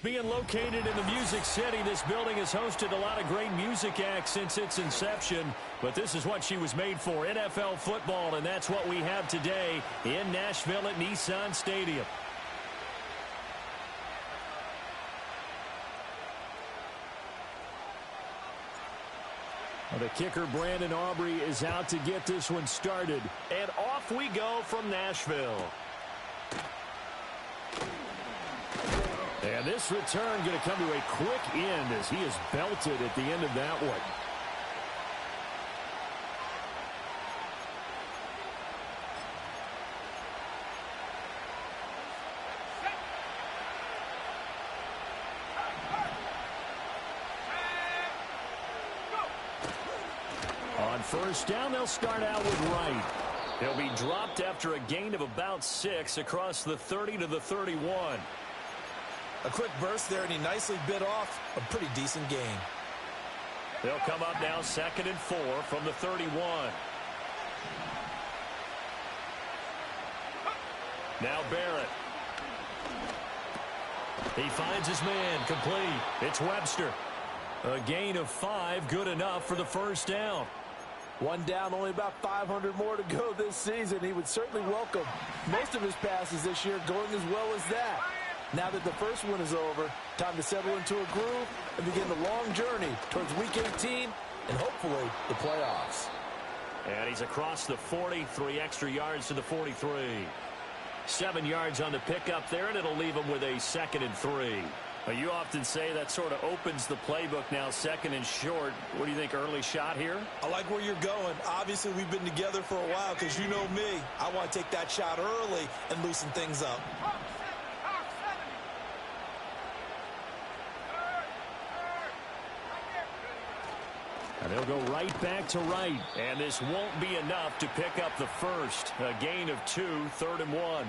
Being located in the Music City, this building has hosted a lot of great music acts since its inception. But this is what she was made for, NFL football, and that's what we have today in Nashville at Nissan Stadium. The kicker, Brandon Aubrey, is out to get this one started. And off we go from Nashville. And this return going to come to a quick end as he is belted at the end of that one. On first down, they'll start out with Wright. He'll be dropped after a gain of about 6 across the 30 to the 31. A quick burst there, and he nicely bit off a pretty decent gain. They'll come up now 2nd and 4 from the 31. Now Barrett. He finds his man, complete. It's Webster. A gain of 5, good enough for the first down. One down, only about 500 more to go this season. He would certainly welcome most of his passes this year going as well as that. Now that the first one is over, time to settle into a groove and begin the long journey towards Week 18 and hopefully the playoffs. And he's across the 40, 3 extra yards to the 43. 7 yards on the pickup there, and it'll leave him with a 2nd and 3. You often say that sort of opens the playbook now, 2nd and short. What do you think, early shot here? I like where you're going. Obviously, we've been together for a while because you know me. I want to take that shot early and loosen things up. And they'll go right back to Wright. And this won't be enough to pick up the first. A gain of 2, 3rd and 1.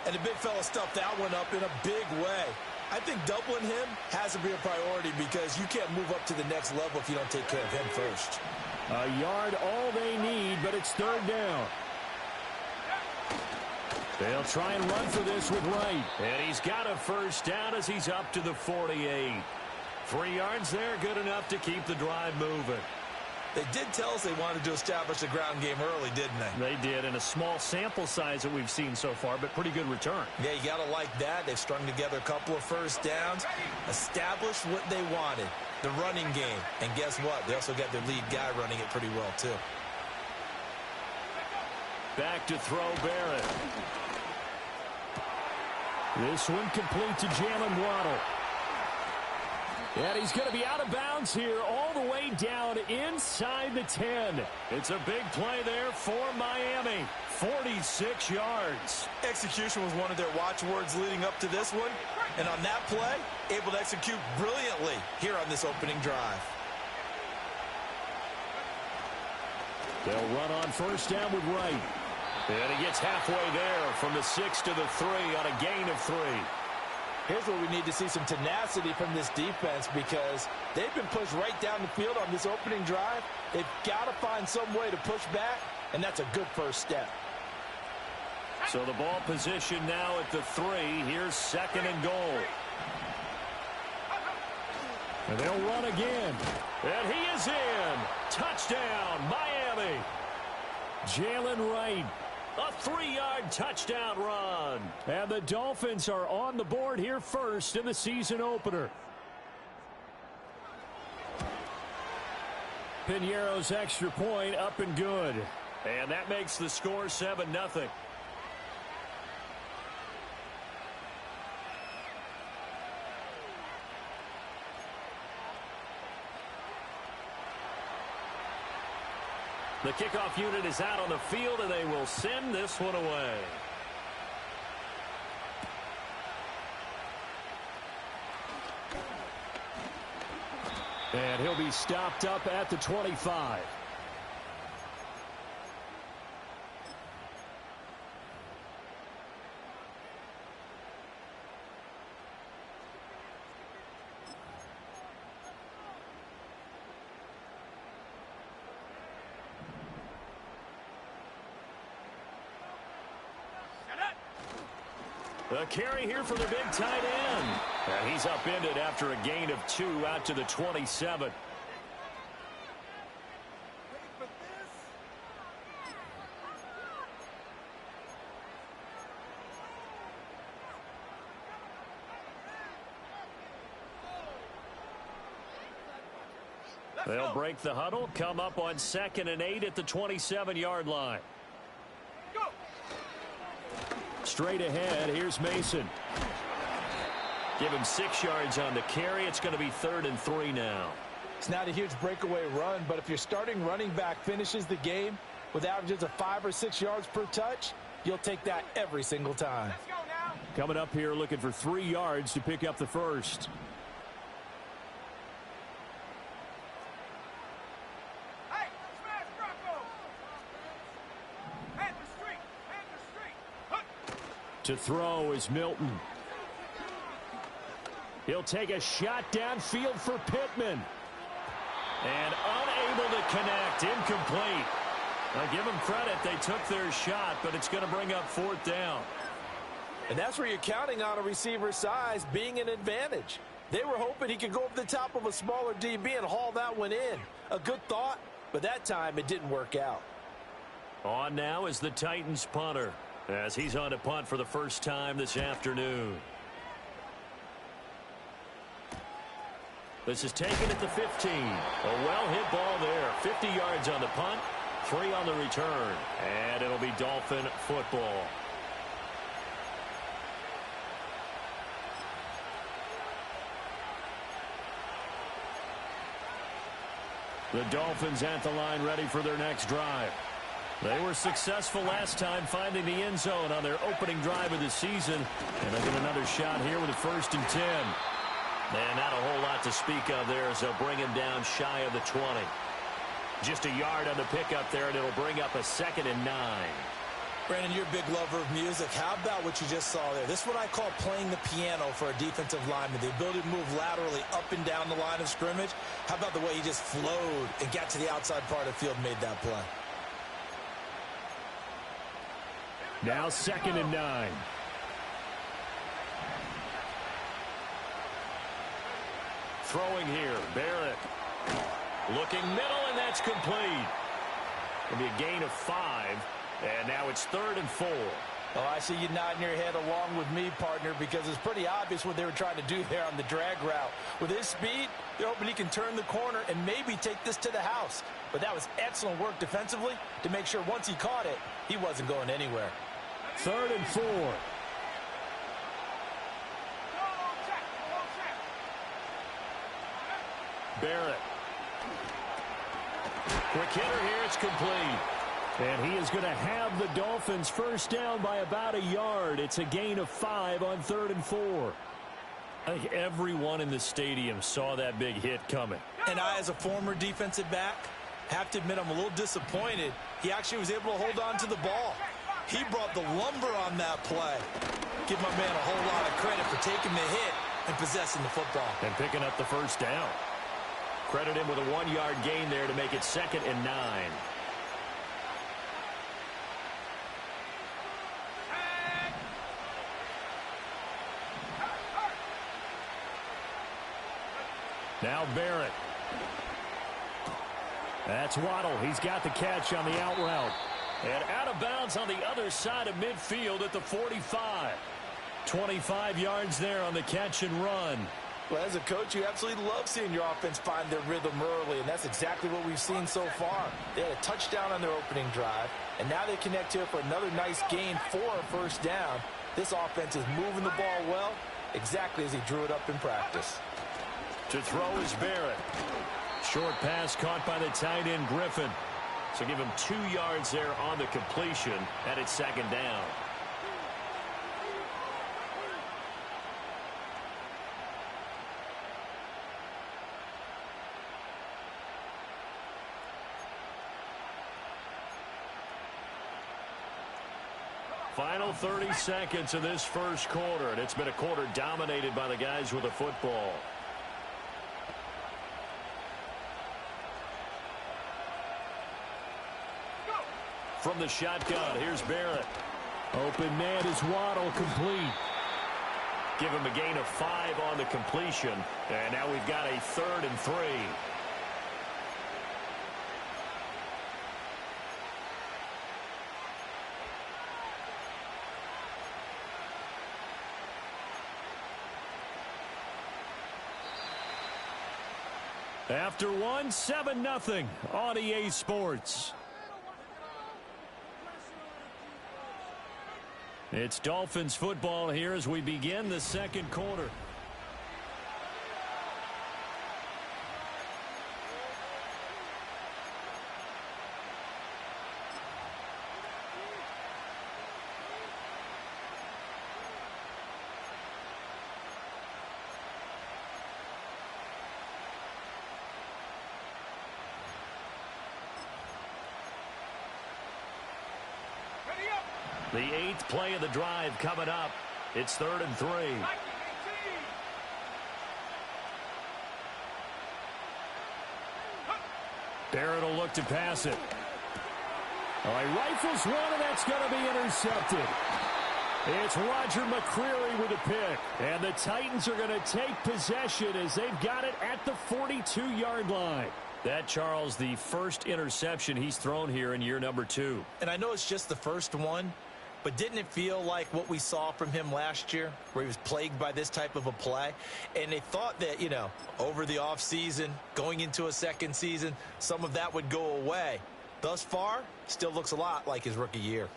And the big fella stuffed that one up in a big way. I think doubling him has to be a priority because you can't move up to the next level if you don't take care of him first. A yard all they need, but it's 3rd down. They'll try and run for this with Wright. And he's got a first down as he's up to the 48. 3 yards there, good enough to keep the drive moving. They did tell us they wanted to establish a ground game early, didn't they? They did, and a small sample size that we've seen so far, but pretty good return. Yeah, you got to like that. They've strung together a couple of first downs, established what they wanted, the running game. And guess what? They also got their lead guy running it pretty well, too. Back to throw Barrett. This one complete to Jalen Waddle. And he's going to be out of bounds here all the way down inside the 10. It's a big play there for Miami. 46 yards. Execution was one of their watchwords leading up to this one. And on that play, able to execute brilliantly here on this opening drive. They'll run on first down with Wright. And he gets halfway there from the 6 to the 3 on a gain of 3. Here's where we need to see some tenacity from this defense because they've been pushed right down the field on this opening drive. They've got to find some way to push back, and that's a good first step. So the ball position now at the 3. Here's 2nd and goal. And they'll run again. And he is in. Touchdown, Miami. Jalen Wright. A 3-yard touchdown run. And the Dolphins are on the board here first in the season opener. Piñeiro's extra point up and good. And that makes the score 7-0. The kickoff unit is out on the field, and they will send this one away. And he'll be stopped up at the 25. A carry here for the big tight end. And he's upended after a gain of 2 out to the 27. They'll break the huddle, come up on 2nd and 8 at the 27-yard line. Straight ahead, here's Mason. Give him 6 yards on the carry. It's going to be 3rd and 3 now. It's not a huge breakaway run, but if your starting running back finishes the game with averages of 5 or 6 yards per touch, you'll take that every single time. Let's go now. Coming up here looking for 3 yards to pick up the first. Hey, smash Bronco. Panther Street. Panther Street. To throw is Milton. He'll take a shot downfield for Pittman. And unable to connect. Incomplete. I give them credit. They took their shot, but it's going to bring up 4th down. And that's where you're counting on a receiver's size being an advantage. They were hoping he could go over the top of a smaller DB and haul that one in. A good thought, but that time it didn't work out. On now is the Titans punter, as he's on to punt for the first time this afternoon. This is taken at the 15. A well-hit ball there. 50 yards on the punt, 3 on the return. And it'll be Dolphin football. The Dolphins at the line ready for their next drive. They were successful last time finding the end zone on their opening drive of the season. And they'll get another shot here with a 1st and 10. And not a whole lot to speak of there as they'll bring him down shy of the 20. Just a yard on the pickup there, and it'll bring up a 2nd and 9. Brandon, you're a big lover of music. How about what you just saw there? This is what I call playing the piano for a defensive lineman. The ability to move laterally up and down the line of scrimmage. How about the way he just flowed and got to the outside part of the field and made that play? Now 2nd and 9. Throwing here, Barrett. Looking middle, and that's complete. It'll be a gain of 5, and now it's 3rd and 4. Oh, I see you nodding your head along with me, partner, because it's pretty obvious what they were trying to do there on the drag route. With his speed, they're hoping he can turn the corner and maybe take this to the house. But that was excellent work defensively to make sure once he caught it, he wasn't going anywhere. 3rd and 4. Barrett. Quick hitter here, it's complete. And he is going to have the Dolphins first down by about a yard. It's a gain of 5 on 3rd and 4. I think everyone in the stadium saw that big hit coming. And I, as a former defensive back, have to admit I'm a little disappointed. He actually was able to hold on to the ball. He brought the lumber on that play. Give my man a whole lot of credit for taking the hit and possessing the football. And picking up the first down. Credit him with a 1-yard gain there to make it 2nd and 9. Now Barrett. That's Waddle. He's got the catch on the out route. And out of bounds on the other side of midfield at the 45. 25 yards there on the catch and run. Well, as a coach, you absolutely love seeing your offense find their rhythm early, and that's exactly what we've seen so far. They had a touchdown on their opening drive, and now they connect here for another nice gain for a first down. This offense is moving the ball well, exactly as he drew it up in practice. To throw is Barrett. Short pass caught by the tight end Griffin. So give him 2 yards there on the completion, and it's 2nd down. Final 30 seconds of this first quarter, and it's been a quarter dominated by the guys with the football. From the shotgun, here's Barrett. Open man is Waddle, complete. Give him a gain of 5 on the completion. And now we've got a 3rd and 3. After one, 7-0 on EA Sports. It's Dolphins football here as we begin the second quarter. The 8th play of the drive coming up. It's 3rd and 3. Barrett will look to pass it. Oh, he rifles one, and that's going to be intercepted. It's Roger McCreary with a pick. And the Titans are going to take possession as they've got it at the 42-yard line. That, Charles, the first interception he's thrown here in year number 2. And I know it's just the first one, but didn't it feel like what we saw from him last year, where he was plagued by this type of a play? And they thought that, you know, over the offseason, going into a second season, some of that would go away. Thus far, still looks a lot like his rookie year.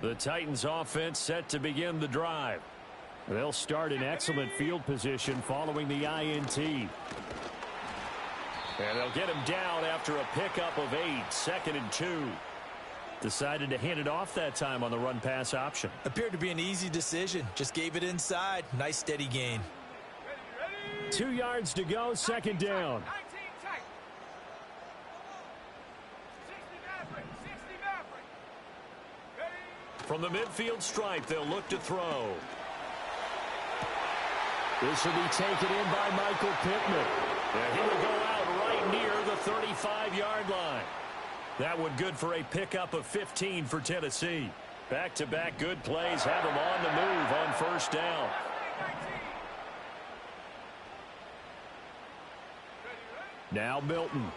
The Titans offense set to begin the drive. They'll start in excellent field position following the INT. And they'll get him down after a pickup of 8, 2nd and 2. Decided to hand it off that time on the run-pass option. Appeared to be an easy decision. Just gave it inside. Nice steady gain. 2 yards to go, 2nd down. From the midfield stripe, they'll look to throw. This will be taken in by Michael Pittman. And he will go out right near the 35-yard line. That one good for a pickup of 15 for Tennessee. Back-to-back good plays have him on the move on 1st down. Now Milton.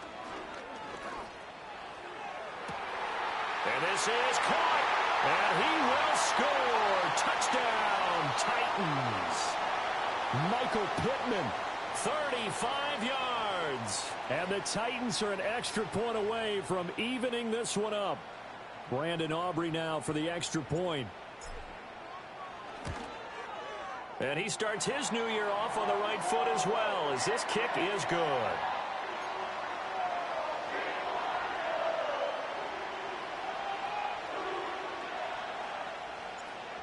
And this is caught. And he will score. Touchdown, Titans. Michael Pittman, 35 yards. And the Titans are an extra point away from evening this one up. Brandon Aubrey now for the extra point. And he starts his new year off on the right foot as well, as this kick is good.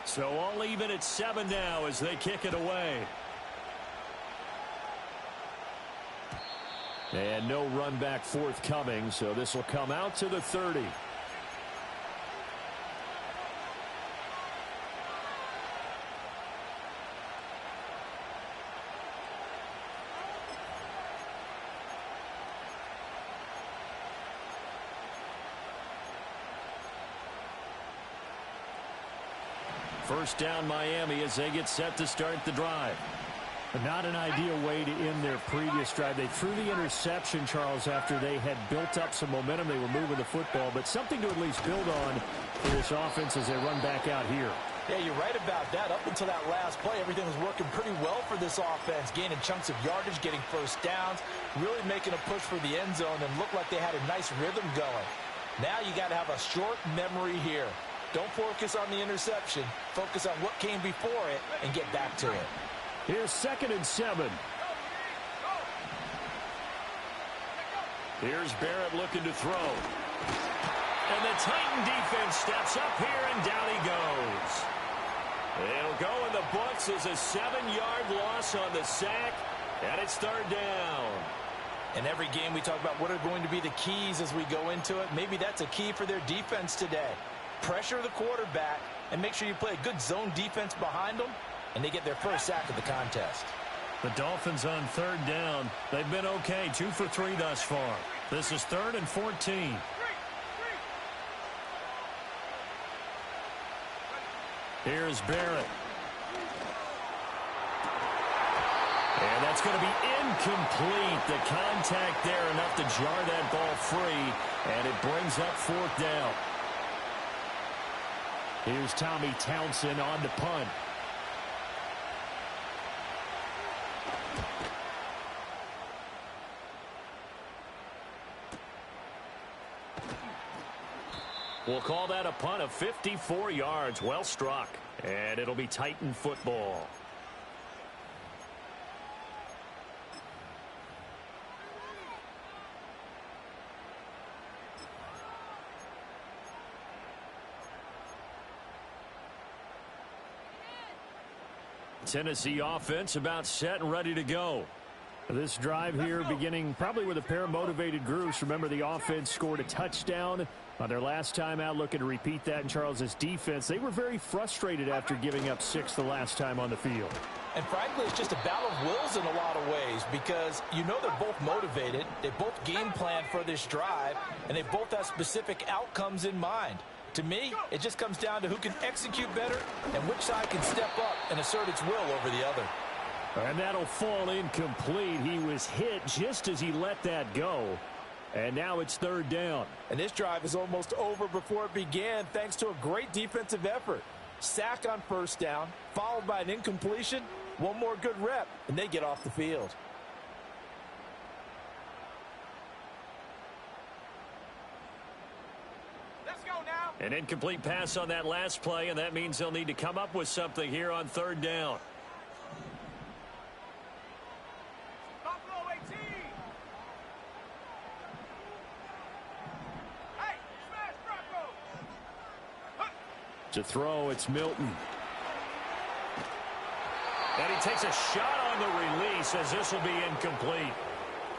So all even at 7 now as they kick it away. And no run back forthcoming, so this will come out to the 30. First down Miami as they get set to start the drive. But not an ideal way to end their previous drive. They threw the interception, Charles, after they had built up some momentum. They were moving the football, but something to at least build on for this offense as they run back out here. Yeah, you're right about that. Up until that last play, everything was working pretty well for this offense, gaining chunks of yardage, getting first downs, really making a push for the end zone, and looked like they had a nice rhythm going. Now you got to have a short memory here. Don't focus on the interception. Focus on what came before it and get back to it. Here's 2nd and 7. Here's Barrett looking to throw. And the Titan defense steps up here, and down he goes. It'll go in the books as a 7-yard loss on the sack, and it's 3rd down. In every game we talk about what are going to be the keys as we go into it. Maybe that's a key for their defense today. Pressure the quarterback and make sure you play a good zone defense behind them, and they get their first sack of the contest. The Dolphins on 3rd down. They've been okay, 2 for 3 thus far. This is 3rd and 14. Here's Barrett. And that's going to be incomplete. The contact there enough to jar that ball free, and it brings up fourth down. Here's Tommy Townsend on the punt. We'll call that a punt of 54 yards. Well struck. And it'll be Titan football. Tennessee offense about set and ready to go. This drive here beginning probably with a pair of motivated groups. Remember, the offense scored a touchdown on their last time out. Looking to repeat that in Charles's defense. They were very frustrated after giving up 6 the last time on the field. And frankly, it's just a battle of wills in a lot of ways, because you know they're both motivated. They both game plan for this drive, and they both have specific outcomes in mind. To me, it just comes down to who can execute better and which side can step up and assert its will over the other. And that'll fall incomplete. He was hit just as he let that go. And now it's third down. And this drive is almost over before it began, thanks to a great defensive effort. Sack on first down, followed by an incompletion. One more good rep, and they get off the field. Let's go now. An incomplete pass on that last play, and that means they'll need to come up with something here on third down. Buffalo 18. Hey, smash Bronco. To throw, it's Milton. And he takes a shot on the release, as this will be incomplete.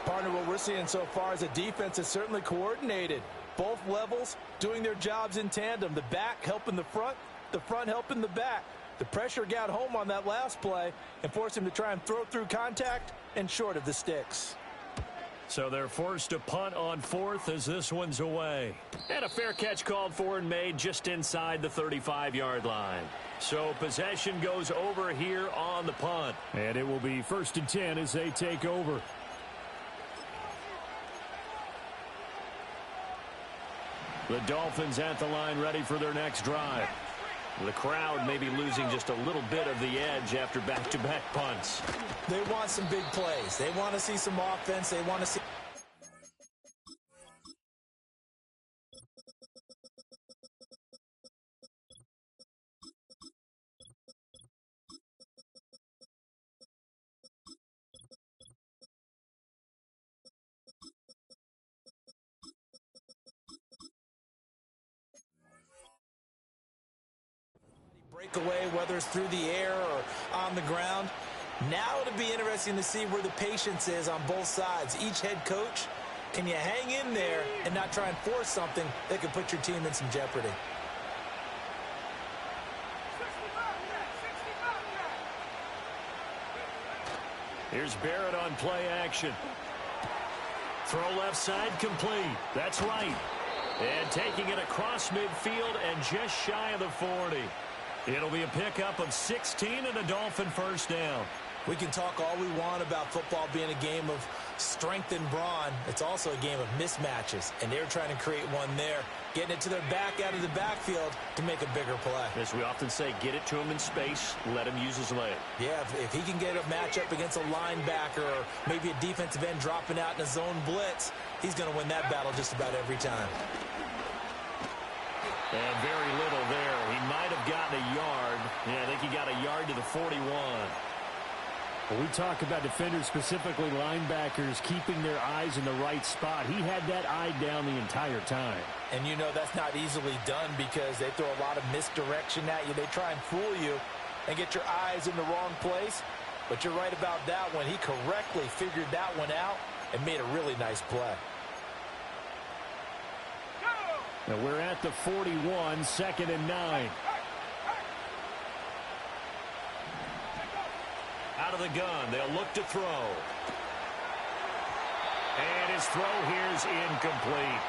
Partner, what we're seeing so far is a defense is certainly coordinated. Both levels doing their jobs in tandem. The back helping the front helping the back. The pressure got home on that last play and forced him to try and throw through contact and short of the sticks. So they're forced to punt on fourth as this one's away. And a fair catch called for and made just inside the 35-yard line. So possession goes over here on the punt. And it will be 1st and 10 as they take over. The Dolphins at the line, ready for their next drive. The crowd may be losing just a little bit of the edge after back-to-back punts. They want some big plays. They want to see some offense. They want to see... breakaway, whether it's through the air or on the ground. Now it'll be interesting to see where the patience is on both sides. Each head coach, can you hang in there and not try and force something that could put your team in some jeopardy? 65 back, 65 back. Here's Barrett on play action. Throw left side complete. That's right. And taking it across midfield and just shy of the 40. It'll be a pickup of 16 and a Dolphin first down. We can talk all we want about football being a game of strength and brawn. It's also a game of mismatches, and they're trying to create one there, getting it to their back out of the backfield to make a bigger play. As we often say, get it to him in space, let him use his leg. Yeah, if he can get a matchup against a linebacker or maybe a defensive end dropping out in a zone blitz, he's going to win that battle just about every time. And very little there. He might have gotten a yard. Yeah, I think he got a yard to the 41. Well, we talk about defenders, specifically linebackers, keeping their eyes in the right spot. He had that eye down the entire time. And you know that's not easily done because they throw a lot of misdirection at you. They try and fool you and get your eyes in the wrong place. But you're right about that one. He correctly figured that one out and made a really nice play. Now we're at the 41, 2nd and 9. Out of the gun, they'll look to throw. And his throw here's incomplete.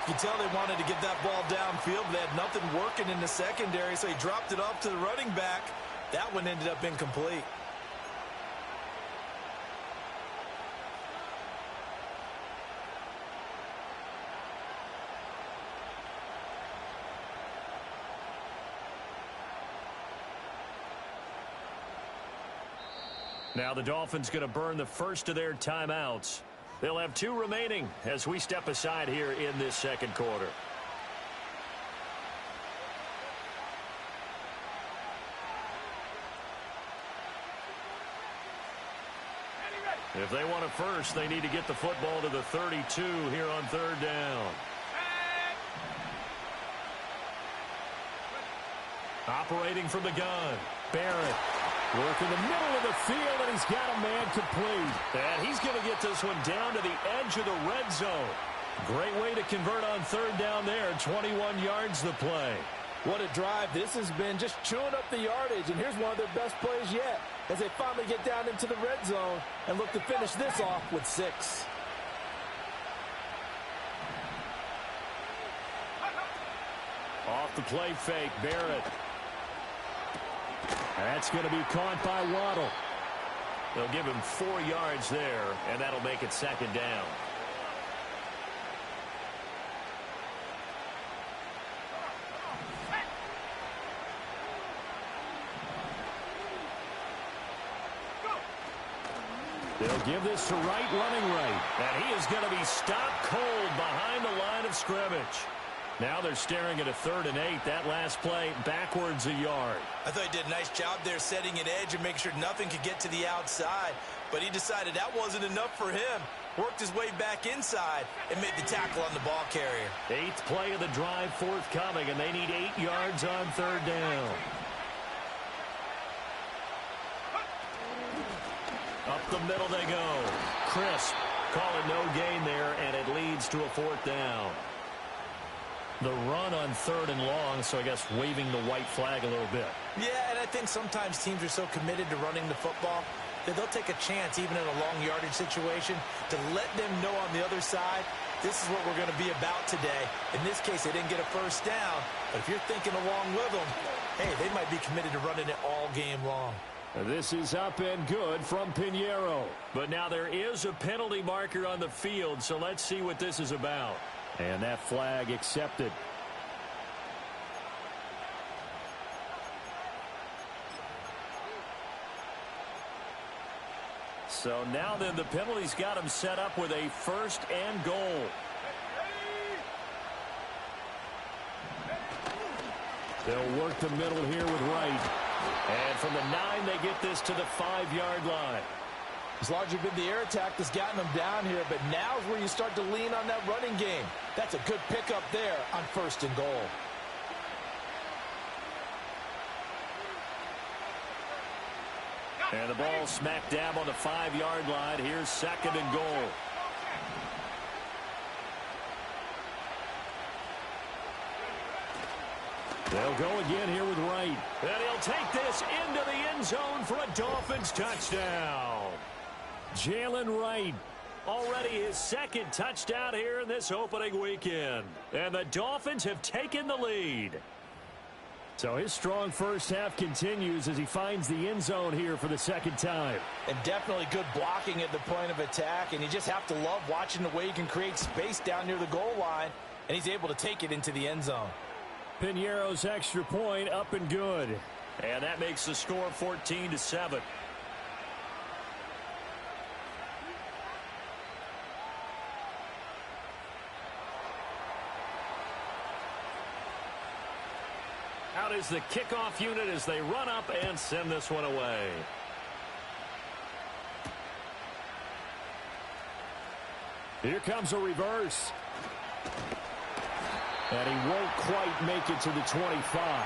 You can tell they wanted to get that ball downfield, but they had nothing working in the secondary, so he dropped it off to the running back. That one ended up incomplete. Now the Dolphins going to burn the first of their timeouts. They'll have 2 remaining as we step aside here in this second quarter. If they want it first, they need to get the football to the 32 here on 3rd down. Operating from the gun, Barrett. Working the middle of the field, and he's got a man complete. And he's going to get this one down to the edge of the red zone. Great way to convert on 3rd down there. 21 yards the play. What a drive this has been, just chewing up the yardage. And here's one of their best plays yet as they finally get down into the red zone and look to finish this off with 6. Off the play fake, Barrett. That's going to be caught by Waddle. They'll give him 4 yards there, and that'll make it 2nd down. They'll give this to Wright running right. And he is going to be stopped cold behind the line of scrimmage. Now they're staring at a 3rd and 8. That last play backwards a yard. I thought he did a nice job there setting an edge and make sure nothing could get to the outside. But he decided that wasn't enough for him. Worked his way back inside and made the tackle on the ball carrier. 8th play of the drive forthcoming, and they need 8 yards on 3rd down. Up the middle they go. Crisp. Call it no gain there, and it leads to a 4th down. The run on 3rd and long, so I guess waving the white flag a little bit. Yeah, and I think sometimes teams are so committed to running the football that they'll take a chance, even in a long yardage situation, to let them know on the other side, this is what we're going to be about today. In this case, they didn't get a 1st down, but if you're thinking along with them, hey, they might be committed to running it all game long. This is up and good from Pinheiro. But now there is a penalty marker on the field, so let's see what this is about. And that flag accepted. So now then the penalty's got him set up with a 1st and goal. They'll work the middle here with Wright. And from the 9, they get this to the 5-yard line. It's largely been the air attack that's gotten them down here, but now is where you start to lean on that running game. That's a good pickup there on 1st and goal. And the ball smack dab on the 5-yard line. Here's 2nd and goal. They'll go again here with Wright. And he'll take this into the end zone for a Dolphins touchdown. Jalen Wright, already his 2nd touchdown here in this opening weekend. And the Dolphins have taken the lead. So his strong first half continues as he finds the end zone here for the 2nd time. And definitely good blocking at the point of attack. And you just have to love watching the way he can create space down near the goal line. And he's able to take it into the end zone. Pinheiro's extra point up and good. And that makes the score 14-7. Out is the kickoff unit as they run up and send this one away. Here comes a reverse. And he won't quite make it to the 25.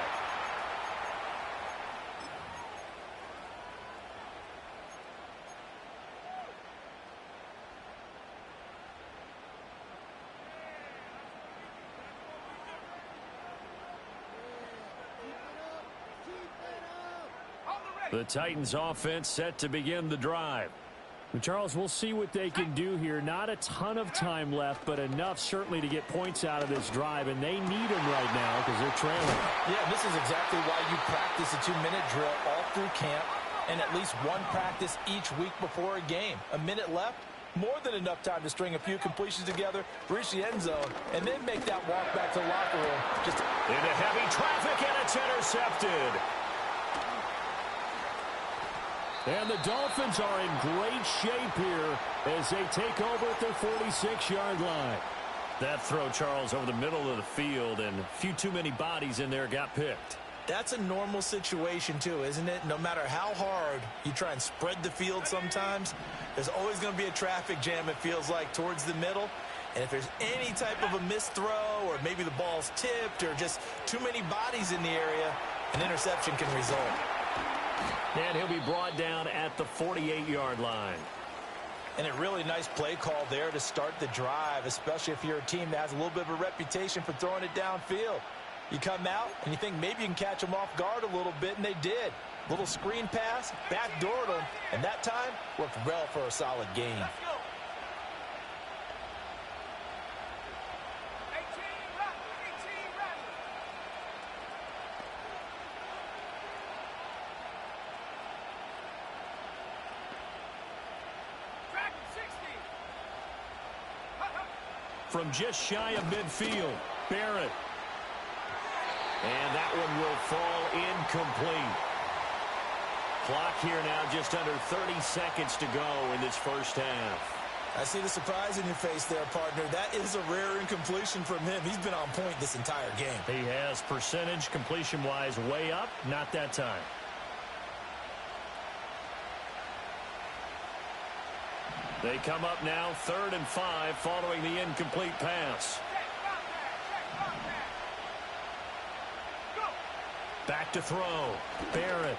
The Titans offense set to begin the drive. Charles, we'll see what they can do here. Not a ton of time left, but enough certainly to get points out of this drive, and they need them right now because they're trailing. Yeah, this is exactly why you practice a 2-minute drill all through camp and at least one practice each week before a game. A minute left, more than enough time to string a few completions together, reach the end zone, and then make that walk back to the locker room. Just into heavy traffic, and it's intercepted. And the Dolphins are in great shape here as they take over at their 46-yard line. That throw, Charles, over the middle of the field, and a few too many bodies in there got picked. That's a normal situation, too, isn't it? No matter how hard you try and spread the field sometimes, there's always going to be a traffic jam, it feels like, towards the middle. And if there's any type of a missed throw or maybe the ball's tipped or just too many bodies in the area, an interception can result. And he'll be brought down at the 48-yard line. And a really nice play call there to start the drive, especially if you're a team that has a little bit of a reputation for throwing it downfield. You come out and you think maybe you can catch them off guard a little bit, and they did. Little screen pass, backdoored them, and that time worked well for a solid gain. From just shy of midfield, Barrett. And that one will fall incomplete. Clock here now just under 30 seconds to go in this first half. I see the surprise in your face there, partner. That is a rare incompletion from him. He's been on point this entire game. He has percentage completion-wise way up, not that time. They come up now 3rd and 5 following the incomplete pass. Back to throw. Barrett.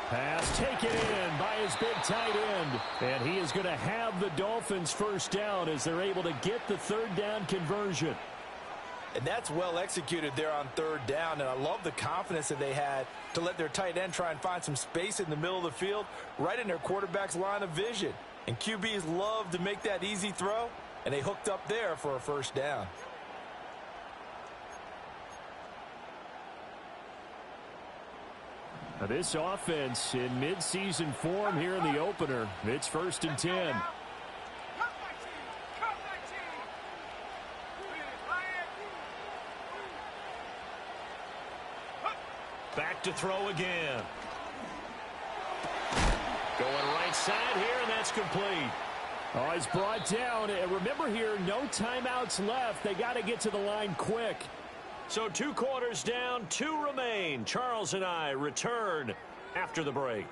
Pass taken in by his big tight end. And he is going to have the Dolphins first down as they're able to get the 3rd down conversion. And that's well executed there on 3rd down. And I love the confidence that they had to let their tight end try and find some space in the middle of the field, right in their quarterback's line of vision. And QBs love to make that easy throw, and they hooked up there for a first down. Now this offense in midseason form here in the opener. It's 1st and 10. Back to throw again. Going right side here, and that's complete. Oh, he's brought down. And remember here, no timeouts left. They got to get to the line quick. So 2 quarters down, 2 remain. Charles and I return after the break.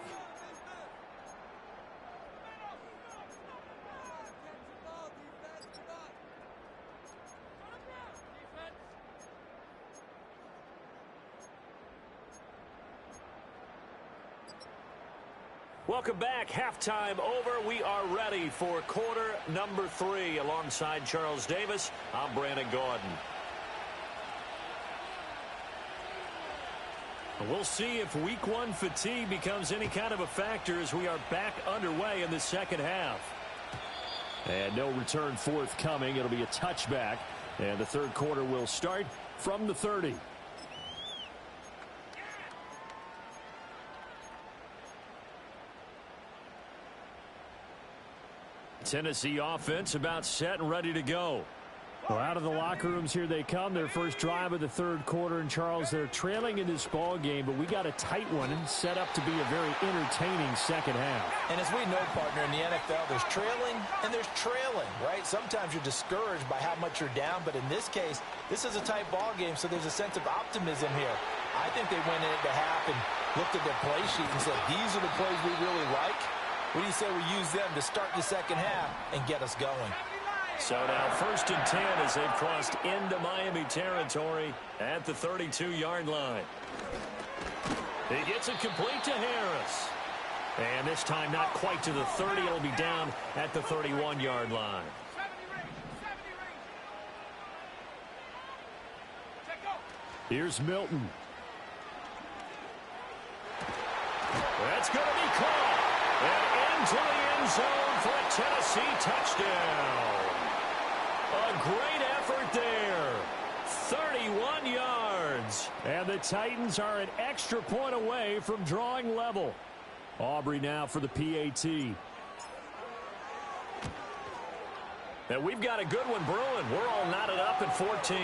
Welcome back. Halftime over. We are ready for quarter number 3. Alongside Charles Davis, I'm Brandon Gordon. We'll see if week 1 fatigue becomes any kind of a factor as we are back underway in the second half. And no return forthcoming. It'll be a touchback. And the 3rd quarter will start from the 30. Tennessee offense about set and ready to go. Well, out of the locker rooms here they come. Their first drive of the 3rd quarter. And Charles, they're trailing in this ball game, but we got a tight one and set up to be a very entertaining second half. And as we know, partner, in the NFL, there's trailing and there's trailing, right? Sometimes you're discouraged by how much you're down, but in this case, this is a tight ball game, so there's a sense of optimism here. I think they went in at the half and looked at their play sheet and said, these are the plays we really like. What do you say we use them to start the second half and get us going? So now 1st and 10 as they've crossed into Miami territory at the 32-yard line. He gets it complete to Harris. And this time not quite to the 30. It'll be down at the 31-yard line. Here's Milton. That's going to be caught. And into the end zone for a Tennessee touchdown. A great effort there. 31 yards. And the Titans are an extra point away from drawing level. Aubrey now for the PAT. And we've got a good one brewing. We're all knotted up at 14.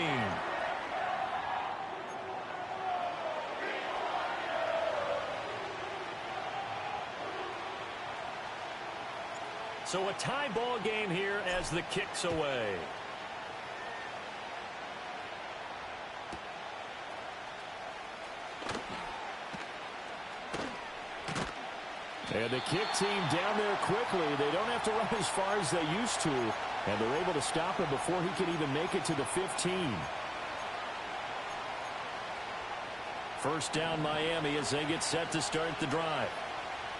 So a tie ball game here as the kick's away. And the kick team down there quickly. They don't have to run as far as they used to. And they're able to stop him before he can even make it to the 15. First down Miami as they get set to start the drive.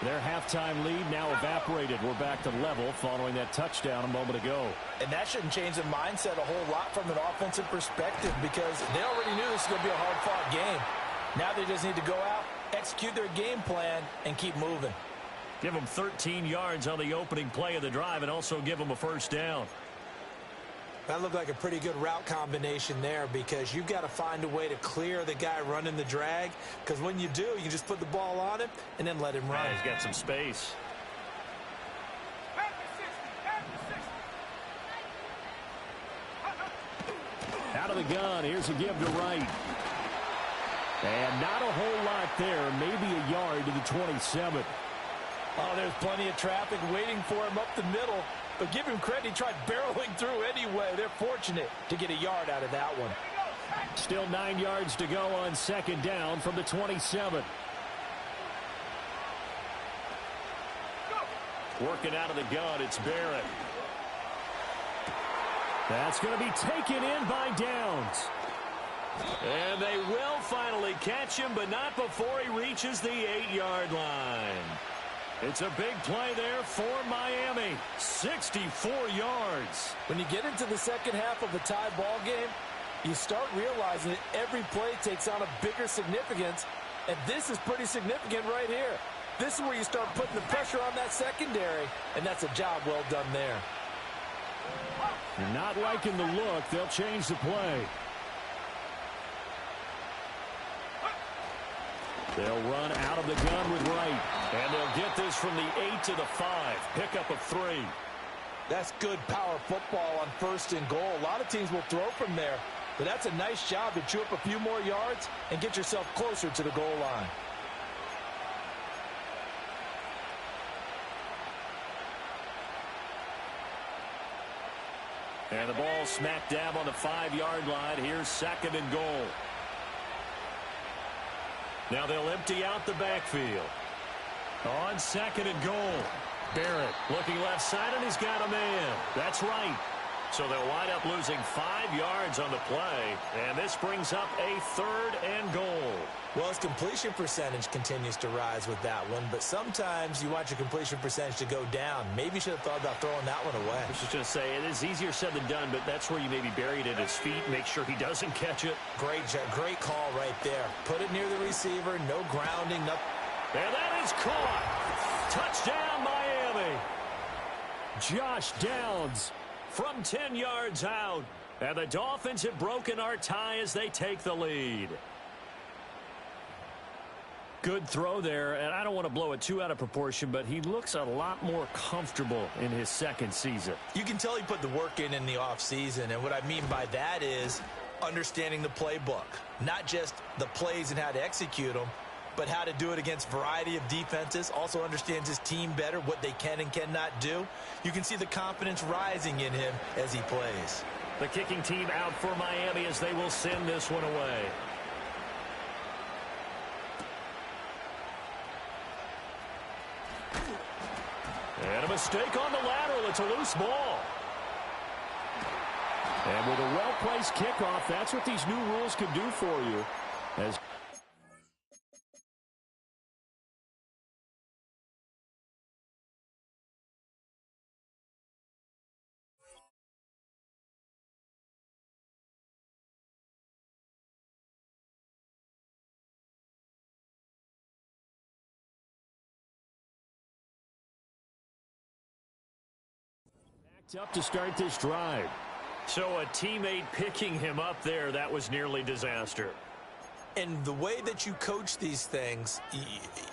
Their halftime lead now evaporated. We're back to level following that touchdown a moment ago. And that shouldn't change the mindset a whole lot from an offensive perspective because they already knew this was going to be a hard-fought game. Now they just need to go out, execute their game plan, and keep moving. Give them 13 yards on the opening play of the drive and also give them a first down. That looked like a pretty good route combination there because you've got to find a way to clear the guy running the drag because when you do, you can just put the ball on him and then let him run. Yeah, he's got some space. Out of the gun, here's a give to Wright. And not a whole lot there, maybe a yard to the 27. Oh, there's plenty of traffic waiting for him up the middle. But give him credit, he tried barreling through anyway. They're fortunate to get a yard out of that one. Still 9 yards to go on second down from the 27. Working out of the gun, it's Barrett. That's going to be taken in by Downs. And they will finally catch him, but not before he reaches the 8-yard line. It's a big play there for Miami. 64 yards. When you get into the second half of a tie ball game, you start realizing that every play takes on a bigger significance, and this is pretty significant right here. This is where you start putting the pressure on that secondary, and that's a job well done there. You're not liking the look. They'll change the play. They'll run out of the gun with Wright. And they'll get this from the 8 to the 5. Pickup of 3. That's good power football on first and goal. A lot of teams will throw from there, but that's a nice job to chew up a few more yards and get yourself closer to the goal line. And the ball smack dab on the 5-yard line. Here's second and goal. Now they'll empty out the backfield. On second and goal. Barrett looking left side, and he's got a man. That's right. So they'll wind up losing 5 yards on the play, and this brings up a third and goal. Well, his completion percentage continues to rise with that one, but sometimes you want your completion percentage to go down. Maybe you should have thought about throwing that one away. I was just going to say, it is easier said than done, but that's where you maybe bury it at his feet, make sure he doesn't catch it. Great call right there. Put it near the receiver, no grounding, nothing. And that is caught. Touchdown, Miami. Josh Downs From 10 yards out. And the Dolphins have broken our tie as they take the lead. Good throw there, and I don't want to blow it too out of proportion, but he looks a lot more comfortable in his second season. You can tell he put the work in the offseason, and what I mean by that is understanding the playbook. Not just the plays and how to execute them, but how to do it against a variety of defenses. Also understands his team better, what they can and cannot do. You can see the confidence rising in him as he plays. The kicking team out for Miami as they will send this one away. And a mistake on the lateral. It's a loose ball. And with a well-placed kickoff, that's what these new rules can do for you. As Up to start this drive. So a teammate picking him up there, that was nearly disaster. And the way that you coach these things,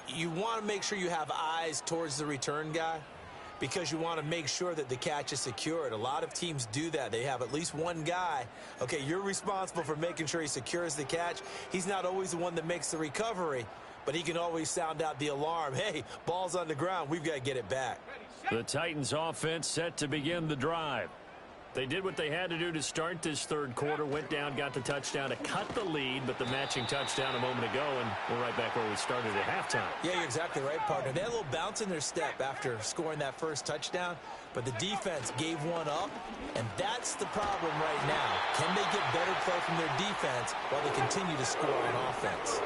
you want to make sure you have eyes towards the return guy because you want to make sure that the catch is secured. A lot of teams do that. They have at least one guy. Okay, you're responsible for making sure he secures the catch. He's not always the one that makes the recovery, but he can always sound out the alarm. Hey, ball's on the ground. We've got to get it back. The Titans offense set to begin the drive. They did what they had to do to start this third quarter, went down, got the touchdown to cut the lead, but the matching touchdown a moment ago, and we're right back where we started at halftime. Yeah, you're exactly right, partner. They had a little bounce in their step after scoring that first touchdown, but the defense gave one up, and that's the problem right now. Can they get better play from their defense while they continue to score on offense?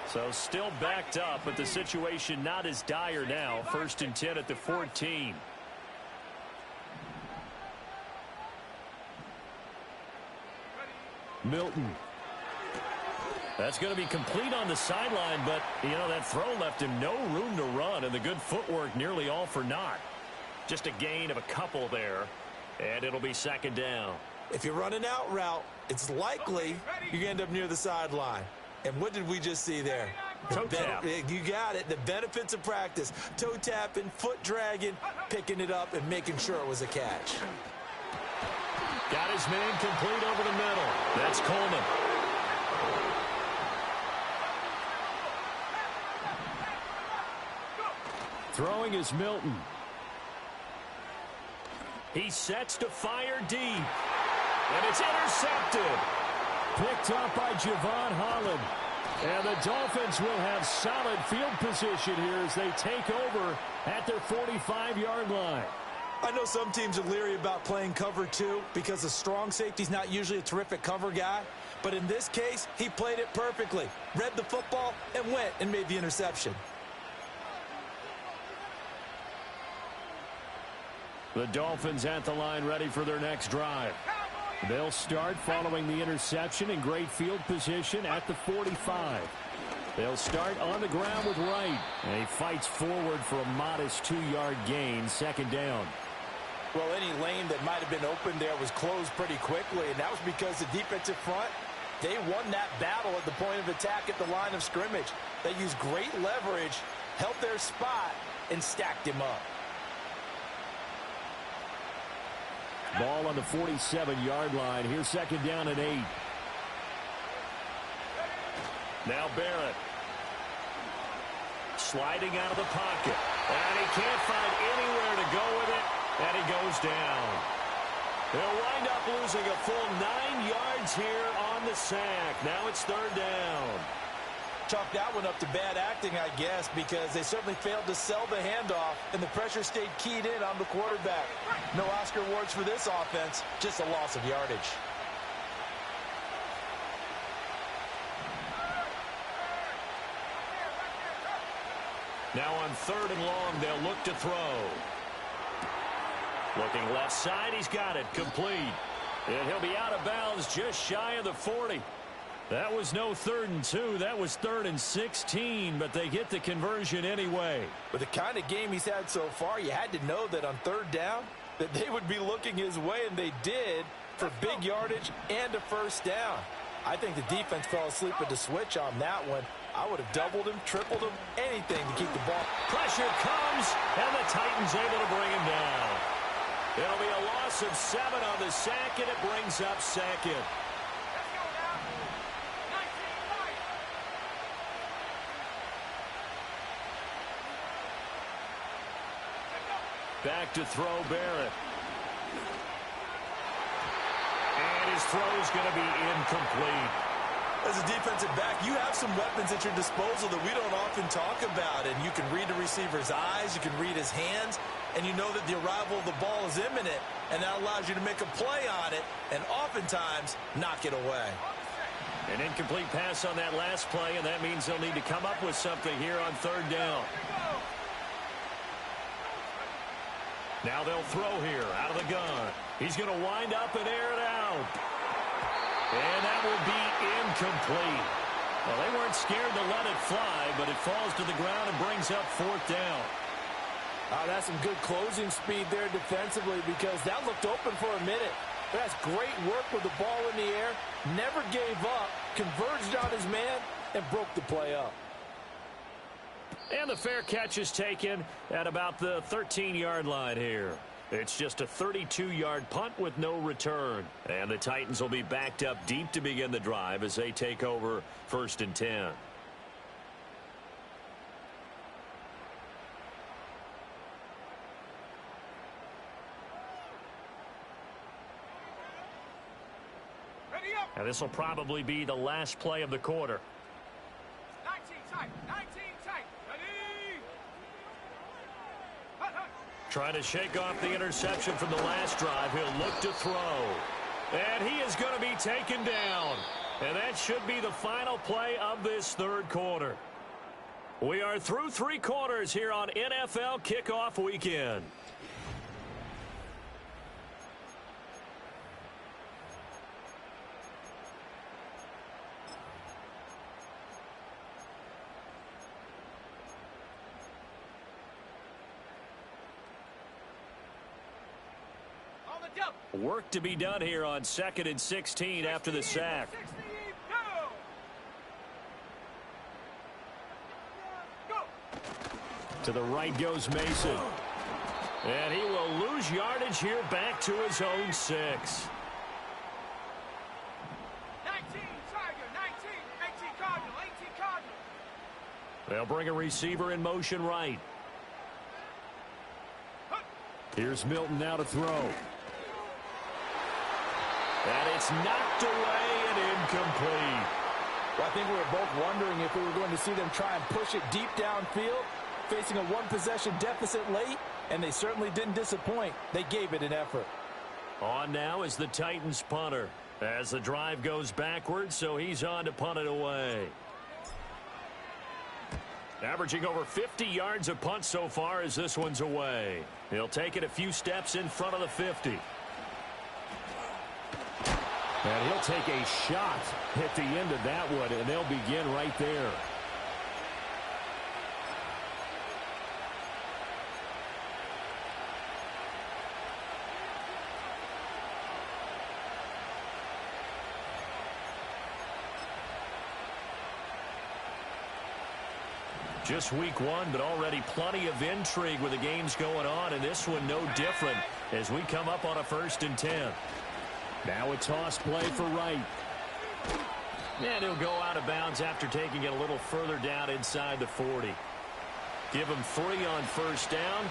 So still backed up, but the situation not as dire now. 1st and 10 at the 14. Milton. That's going to be complete on the sideline, but, you know, that throw left him no room to run, and the good footwork nearly all for naught. Just a gain of a couple there, and it'll be 2nd down. If you run an out route, it's likely you're going to end up near the sideline. And what did we just see there? Toe tap. You got it. The benefits of practice. Toe tapping, foot dragging, picking it up, and making sure it was a catch. Got his man complete over the middle. That's Coleman. Throwing is Milton. He sets to fire deep. And it's intercepted. Picked up by Javon Holland. And the Dolphins will have solid field position here as they take over at their 45-yard line. I know some teams are leery about playing cover 2 because a strong safety's not usually a terrific cover guy. But in this case, he played it perfectly. Read the football and went and made the interception. The Dolphins at the line ready for their next drive. They'll start following the interception in great field position at the 45. They'll start on the ground with Wright. And he fights forward for a modest 2-yard gain, 2nd down. Well, any lane that might have been open there was closed pretty quickly, and that was because the defensive front, they won that battle at the point of attack at the line of scrimmage. They used great leverage, held their spot, and stacked him up. Ball on the 47-yard line. Here's 2nd down and 8. Now Barrett. Sliding out of the pocket. And he can't find anywhere to go with it. And he goes down. They'll wind up losing a full 9 yards here on the sack. Now it's 3rd down. Chalk that one up to bad acting, I guess, because they certainly failed to sell the handoff, and the pressure stayed keyed in on the quarterback. No Oscar awards for this offense, just a loss of yardage. Now on 3rd and long, they'll look to throw. Looking left side, he's got it, complete. And he'll be out of bounds just shy of the 40. That was no 3rd and 2. That was 3rd and 16, but they get the conversion anyway. With the kind of game he's had so far, you had to know that on 3rd down, that they would be looking his way, and they did, for big yardage and a 1st down. I think the defense fell asleep at the switch on that one. I would have doubled him, tripled him, anything to keep the ball. Pressure comes, and the Titans able to bring him down. It'll be a loss of 7 on the sack, and it brings up 2nd. Back to throw Barrett. And his throw's going to be incomplete. As a defensive back, you have some weapons at your disposal that we don't often talk about. And you can read the receiver's eyes, you can read his hands, and you know that the arrival of the ball is imminent. And that allows you to make a play on it and oftentimes knock it away. An incomplete pass on that last play, and that means they'll need to come up with something here on 3rd down. Now they'll throw here out of the gun. He's going to wind up and air it out. And that will be incomplete. Well, they weren't scared to let it fly, but it falls to the ground and brings up 4th down. Oh, that's some good closing speed there defensively because that looked open for a minute. That's great work with the ball in the air. Never gave up, converged on his man, and broke the play up. And the fair catch is taken at about the 13-yard line here. It's just a 32-yard punt with no return. And the Titans will be backed up deep to begin the drive as they take over 1st and 10. And this will probably be the last play of the quarter. 19 tight, 19 tight. Ready? Hut, hut. Trying to shake off the interception from the last drive. He'll look to throw. And he is going to be taken down. And that should be the final play of this 3rd quarter. We are through 3 quarters here on NFL Kickoff Weekend. Work to be done here on 2nd and 16 after the sack. 60, go. To the right goes Mason. And he will lose yardage here back to his own 6. 19, Tiger, 19, 18, Cardinal, 18, Cardinal. They'll bring a receiver in motion right. Here's Milton now to throw. And it's knocked away and incomplete. Well, I think we were both wondering if we were going to see them try and push it deep downfield, facing a 1-possession deficit late, and they certainly didn't disappoint. They gave it an effort. On now is the Titans punter as the drive goes backwards, so he's on to punt it away. Averaging over 50 yards a punt so far as this one's away. He'll take it a few steps in front of the 50. And he'll take a shot at the end of that one, and they'll begin right there. Just week 1, but already plenty of intrigue with the games going on, and this one no different as we come up on a 1st and 10. Now a toss play for Wright. And he'll go out of bounds after taking it a little further down inside the 40. Give him 3 on 1st down.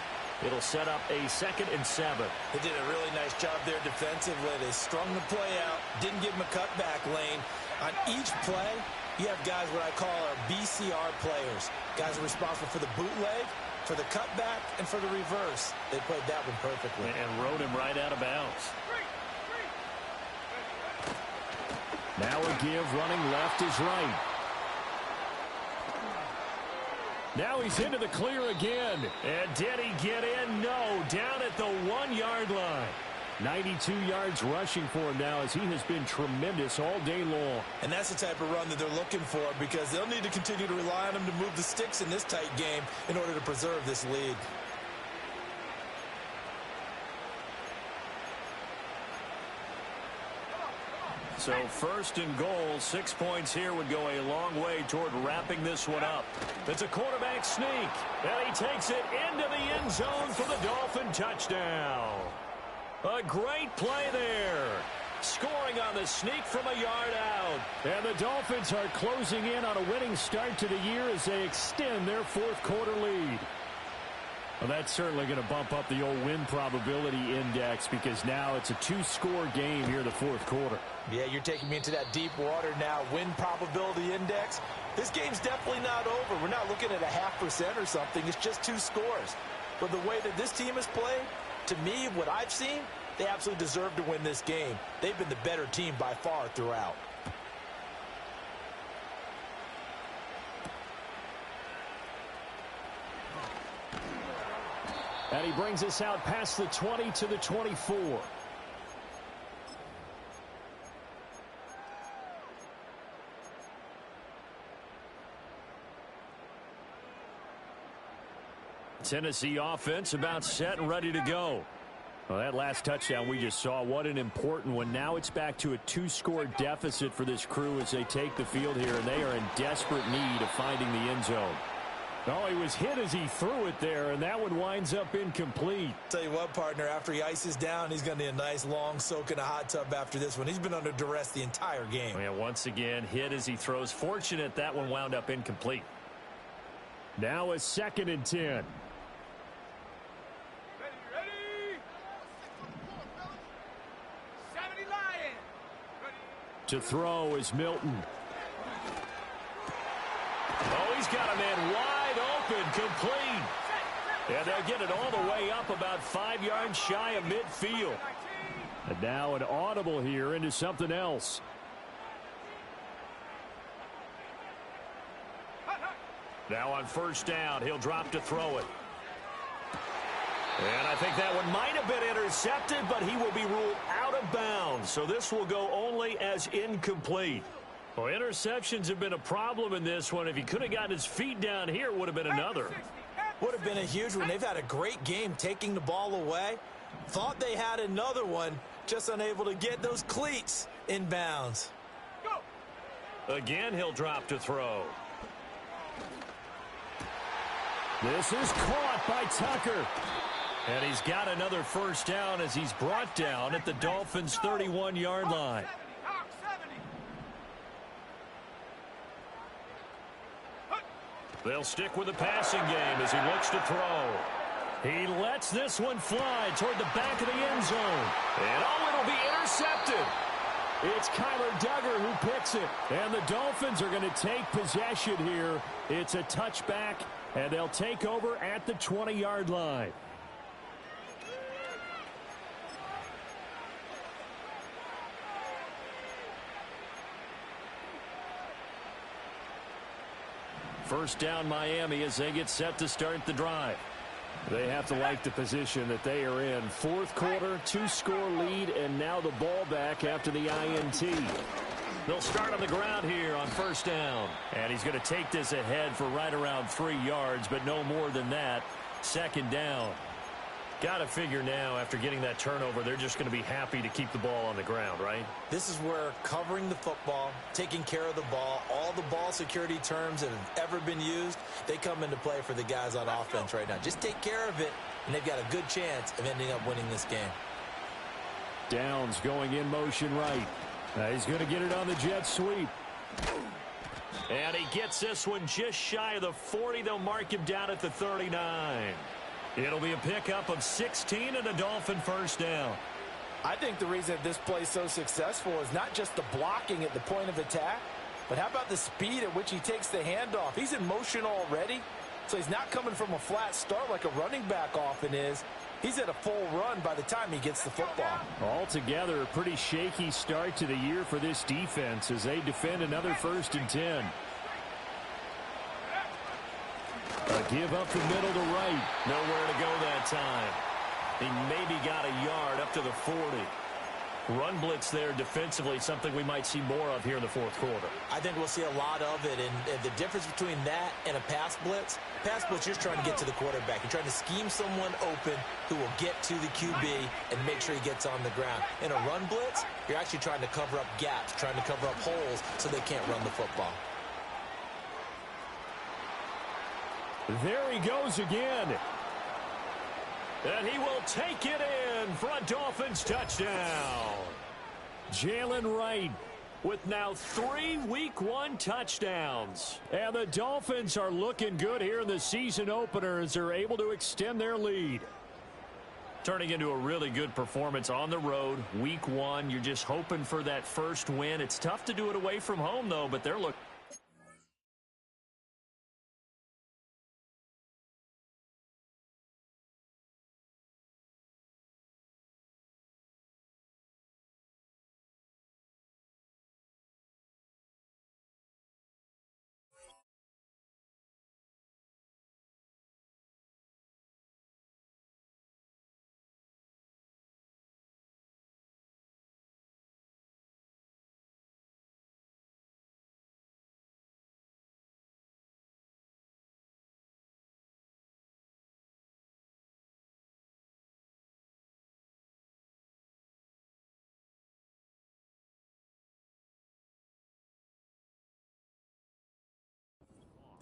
It'll set up a 2nd and 7. They did a really nice job there defensively. They strung the play out, didn't give him a cutback lane. On each play, you have guys what I call our BCR players. Guys are responsible for the bootleg, for the cutback, and for the reverse. They played that one perfectly. And rode him right out of bounds. Now a give, running left is right. Now he's into the clear again. And did he get in? No, down at the 1-yard line. 92 yards rushing for him now as he has been tremendous all day long. And that's the type of run that they're looking for because they'll need to continue to rely on him to move the sticks in this tight game in order to preserve this lead. So 1st and goal, 6 points here would go a long way toward wrapping this one up. It's a quarterback sneak, and he takes it into the end zone for the Dolphin touchdown. A great play there. Scoring on the sneak from a yard out. And the Dolphins are closing in on a winning start to the year as they extend their 4th quarter lead. Well, that's certainly going to bump up the old win probability index because now it's a 2-score game here in the 4th quarter. Yeah, you're taking me into that deep water now. Win probability index. This game's definitely not over. We're not looking at a 0.5% or something. It's just 2 scores. But the way that this team has played, to me, what I've seen, they absolutely deserve to win this game. They've been the better team by far throughout. And he brings us out past the 20 to the 24. Tennessee offense about set and ready to go. Well, that last touchdown we just saw, what an important one. Now it's back to a 2-score deficit for this crew as they take the field here, and they are in desperate need of finding the end zone. Oh, he was hit as he threw it there, and that one winds up incomplete. Tell you what, partner, after he ices down, he's going to need a nice long soak in a hot tub after this one. He's been under duress the entire game. Yeah, once again, hit as he throws. Fortunate that one wound up incomplete. Now a 2nd and 10. Ready. Seventy Lion. Ready. To throw is Milton. Oh, he's got a man wide open, complete. And they'll get it all the way up about 5 yards shy of midfield. And now an audible here into something else. Now on 1st down, he'll drop to throw it. And I think that one might have been intercepted, but he will be ruled out of bounds. So this will go only as incomplete. Well, interceptions have been a problem in this one. If he could have gotten his feet down here, it would have been another. Would have been a huge one. They've had a great game taking the ball away. Thought they had another one, just unable to get those cleats in bounds. Again, he'll drop to throw. This is caught by Tucker. And he's got another 1st down as he's brought down at the Dolphins' 31-yard line. They'll stick with the passing game as he looks to throw. He lets this one fly toward the back of the end zone. And oh, it'll be intercepted. It's Kyler Duggar who picks it. And the Dolphins are going to take possession here. It's a touchback, and they'll take over at the 20-yard line. First down Miami as they get set to start the drive. They have to like the position that they are in. 4th quarter, 2-score lead, and now the ball back after the INT. They'll start on the ground here on 1st down. And he's going to take this ahead for right around 3 yards, but no more than that. 2nd down. Got to figure now, after getting that turnover, they're just going to be happy to keep the ball on the ground, right? This is where covering the football, taking care of the ball, all the ball security terms that have ever been used, they come into play for the guys on offense right now. Just take care of it, and they've got a good chance of ending up winning this game. Downs going in motion right. He's going to get it on the jet sweep. And he gets this one just shy of the 40. They'll mark him down at the 39. It'll be a pickup of 16 and a Dolphin 1st down. I think the reason this play is so successful is not just the blocking at the point of attack, but how about the speed at which he takes the handoff? He's in motion already, so he's not coming from a flat start like a running back often is. He's at a full run by the time he gets the football. Altogether, a pretty shaky start to the year for this defense as they defend another 1st and 10. A give up the middle to right. Nowhere to go that time. He maybe got a yard up to the 40. Run blitz there defensively, something we might see more of here in the 4th quarter. I think we'll see a lot of it, and the difference between that and a pass blitz, you're trying to get to the quarterback. You're trying to scheme someone open who will get to the QB and make sure he gets on the ground. In a run blitz, you're actually trying to cover up gaps, trying to cover up holes so they can't run the football. There he goes again. And he will take it in for a Dolphins touchdown. Jalen Wright with now 3 Week 1 touchdowns. And the Dolphins are looking good here in the season opener as they're able to extend their lead. Turning into a really good performance on the road. Week 1, you're just hoping for that first win. It's tough to do it away from home, though, but they're looking.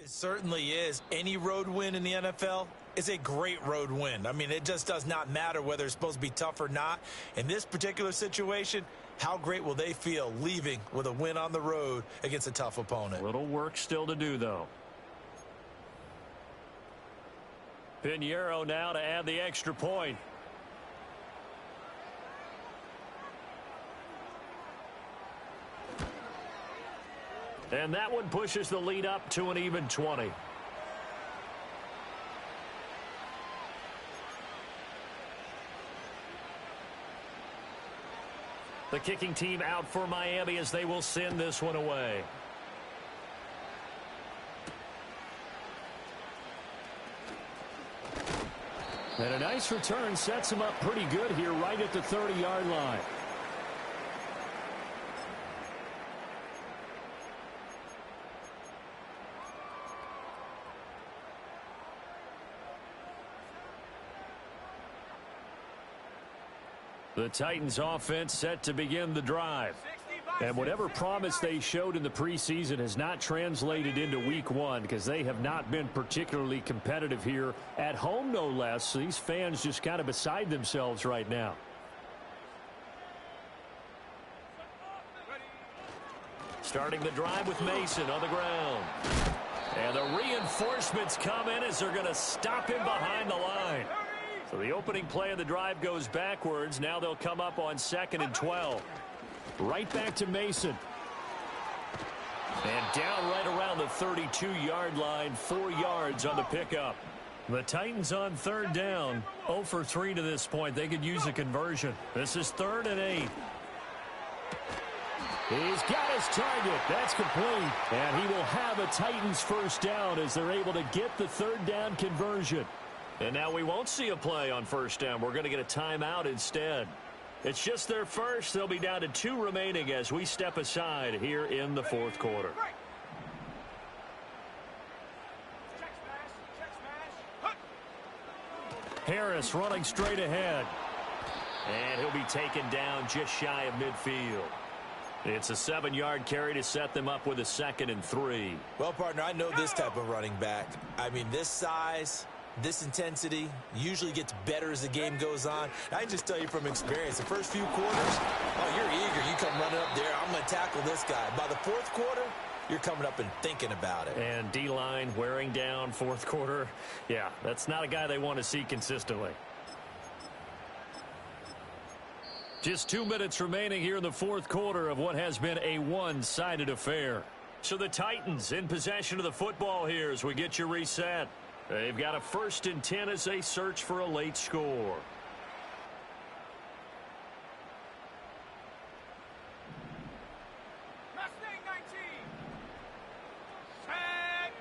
It certainly is. Any road win in the NFL is a great road win. I mean, it just does not matter whether it's supposed to be tough or not. In this particular situation, how great will they feel leaving with a win on the road against a tough opponent? Little work still to do, though. Pinheiro now to add the extra point. And that one pushes the lead up to an even 20. The kicking team out for Miami as they will send this one away. And a nice return sets him up pretty good here right at the 30-yard line. The Titans offense set to begin the drive. And whatever promise they showed in the preseason has not translated into week one because they have not been particularly competitive here at home, no less. So these fans just kind of beside themselves right now. Starting the drive with Mason on the ground. And the reinforcements come in as they're going to stop him behind the line. So the opening play of the drive goes backwards. Now they'll come up on 2nd and 12. Right back to Mason. And down right around the 32-yard line, 4 yards on the pickup. The Titans on 3rd down, 0 for 3 to this point. They could use a conversion. This is 3rd and 8. He's got his target. That's complete. And he will have a Titans first down as they're able to get the 3rd down conversion. And now we won't see a play on 1st down. We're going to get a timeout instead. It's just their first. They'll be down to 2 remaining as we step aside here in the 4th quarter. Harris running straight ahead. And he'll be taken down just shy of midfield. It's a 7-yard carry to set them up with a 2nd and 3. Well, partner, I know this type of running back. I mean, this size, this intensity usually gets better as the game goes on. I can just tell you from experience, the first few quarters, oh, you're eager. You come running up there, I'm going to tackle this guy. By the 4th quarter, you're coming up and thinking about it. And D-line wearing down 4th quarter. Yeah, that's not a guy they want to see consistently. Just 2 minutes remaining here in the 4th quarter of what has been a one-sided affair. So the Titans in possession of the football here as we get you reset. They've got a 1st and 10 as they search for a late score. Mustang 19. Set.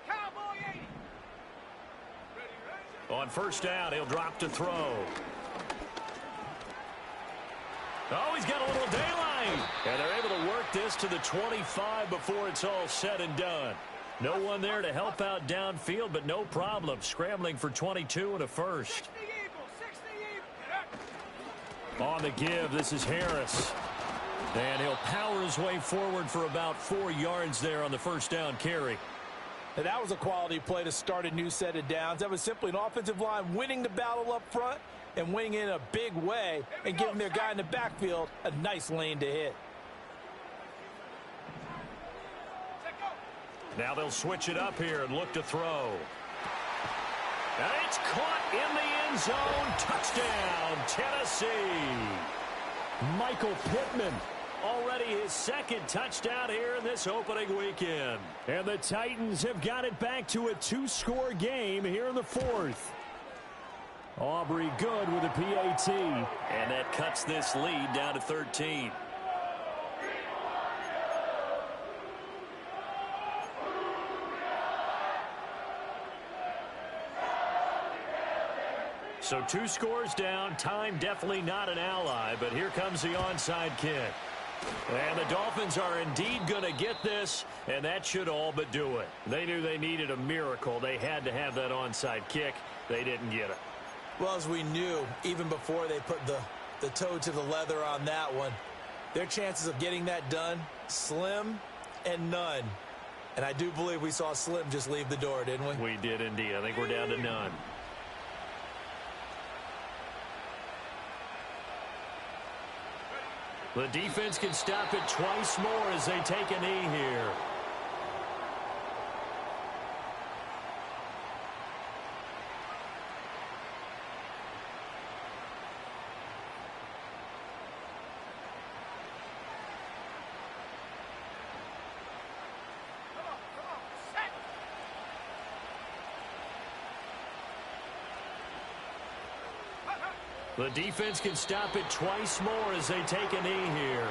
Cowboy 80. On 1st down, he'll drop to throw. Oh, he's got a little daylight. And they're able to work this to the 25 before it's all said and done. No one there to help out downfield, but no problem. Scrambling for 22 and a first. 60 Eagles. On the give, this is Harris. And he'll power his way forward for about 4 yards there on the 1st down carry. And that was a quality play to start a new set of downs. That was simply an offensive line winning the battle up front and winning in a big way and giving their guy in the backfield a nice lane to hit. Now they'll switch it up here and look to throw. And it's caught in the end zone. Touchdown, Tennessee. Michael Pittman. Already his 2nd touchdown here in this opening weekend. And the Titans have got it back to a 2-score game here in the 4th. Aubrey good with a PAT. And that cuts this lead down to 13. So 2 scores down. Time definitely not an ally, but here comes the onside kick. And the Dolphins are indeed going to get this, and that should all but do it. They knew they needed a miracle. They had to have that onside kick. They didn't get it. Well, as we knew, even before they put the toe to the leather on that one, their chances of getting that done, slim and none. And I do believe we saw Slim just leave the door, didn't we? We did indeed. I think we're down to none. The defense can stop it twice more as they take a knee here. The defense can stop it twice more as they take a knee here.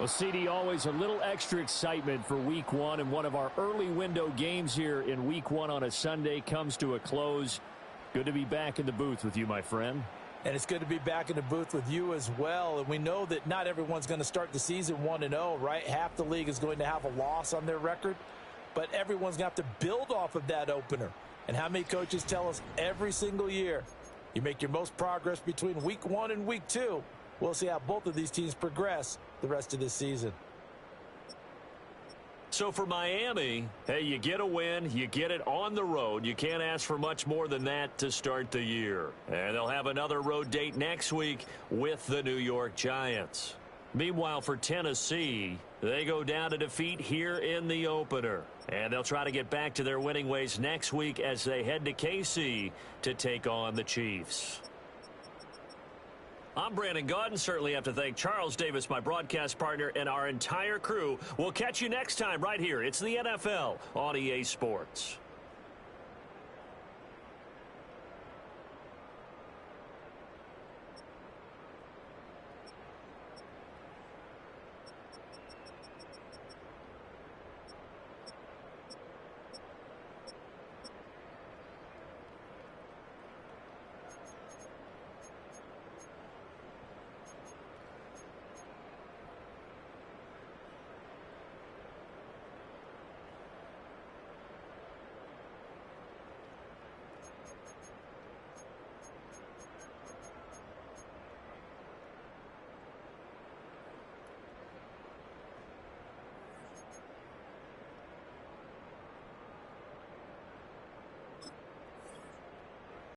Well, CD, always a little extra excitement for Week 1, and one of our early window games here in Week 1 on a Sunday comes to a close. Good to be back in the booth with you, my friend. And it's good to be back in the booth with you as well. And we know that not everyone's going to start the season 1-0, right? Half the league is going to have a loss on their record, but everyone's going to have to build off of that opener. And how many coaches tell us every single year, you make your most progress between Week 1 and Week 2. We'll see how both of these teams progress the rest of this season. So for Miami, hey, you get a win, you get it on the road. You can't ask for much more than that to start the year. And they'll have another road date next week with the New York Giants. Meanwhile, for Tennessee, they go down to defeat here in the opener. And they'll try to get back to their winning ways next week as they head to KC to take on the Chiefs. I'm Brandon Gaudin. Certainly have to thank Charles Davis, my broadcast partner, and our entire crew. We'll catch you next time right here. It's the NFL on EA Sports.